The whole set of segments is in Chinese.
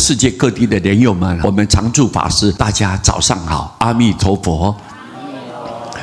世界各地的莲友们，我们常住法师，大家早上好，阿弥陀佛。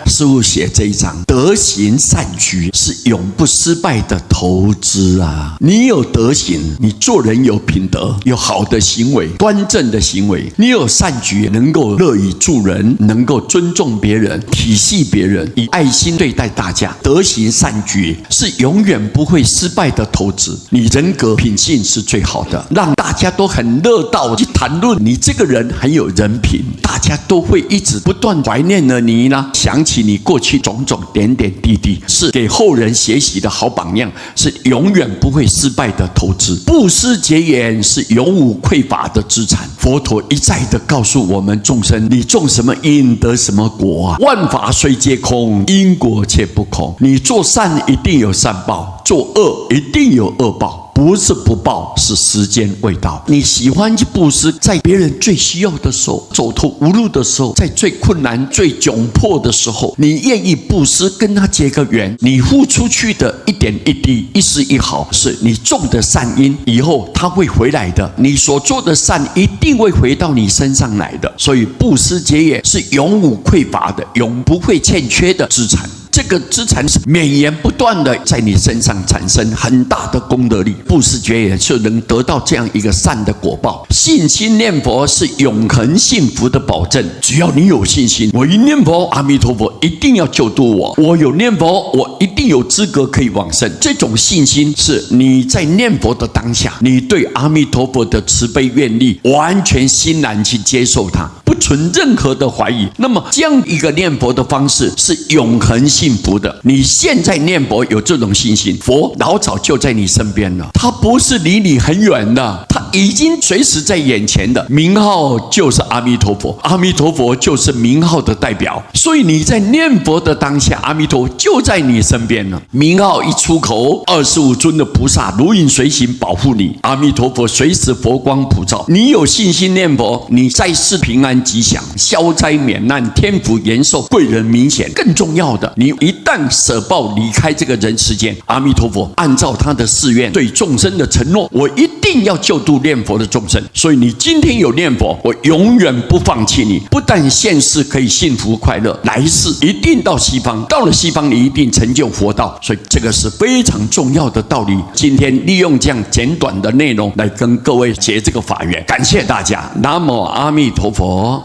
师父写这一章，德行善举是永不失败的投资啊！你有德行，你做人有品德，有好的行为，端正的行为；你有善举，能够乐于助人，能够尊重别人，体恤别人，以爱心对待大家。德行善举是永远不会失败的投资。你人格品性是最好的，让大家都很乐道去谈论你这个人很有人品，大家都会一直不断怀念了你呢，想起你过去种种点点滴滴，是给后人学习的好榜样，是永远不会失败的投资。布施结缘是永无匮乏的资产。佛陀一再的告诉我们众生，你种什么因得什么果啊！万法虽皆空，因果却不空。你做善一定有善报，做恶一定有恶报。不是不报，是时间未到。你喜欢去布施，在别人最需要的时候，走投无路的时候，在最困难最窘迫的时候，你愿意布施，跟他结个缘。你付出去的一点一滴，一丝一毫，是你种的善因，以后他会回来的。你所做的善一定会回到你身上来的。所以布施结缘是永无匮乏的，永不会欠缺的资产。这个资产是绵延不断的在你身上产生很大的功德力，布施结缘就能得到这样一个善的果报。信心念佛是永恒幸福的保证。只要你有信心，我一念佛，阿弥陀佛一定要救度我；我有念佛，我一定有资格可以往生。这种信心是你在念佛的当下，你对阿弥陀佛的慈悲愿力完全欣然去接受它，不存任何的怀疑。那么这样一个念佛的方式是永恒幸福的。你现在念佛有这种信心，佛老早就在你身边了，他不是离你很远的，他已经随时在眼前的。名号就是阿弥陀佛，阿弥陀佛就是名号的代表。所以你在念佛的当下，阿弥陀佛就在你身边了。名号一出口，25尊的菩萨如影随形保护你，阿弥陀佛随时佛光普照。你有信心念佛，你在世平安吉祥，消灾免难，天福延寿，贵人明显。更重要的，你一旦舍报离开这个人世间，阿弥陀佛按照他的誓愿对众生的承诺，我一定要救度念佛的众生。所以你今天有念佛，我永远不放弃你。不但现世可以幸福快乐，来世一定到西方，到了西方你一定成就佛道。所以这个是非常重要的道理。今天利用这样简短的内容来跟各位结这个法缘，感谢大家。南无阿弥陀佛。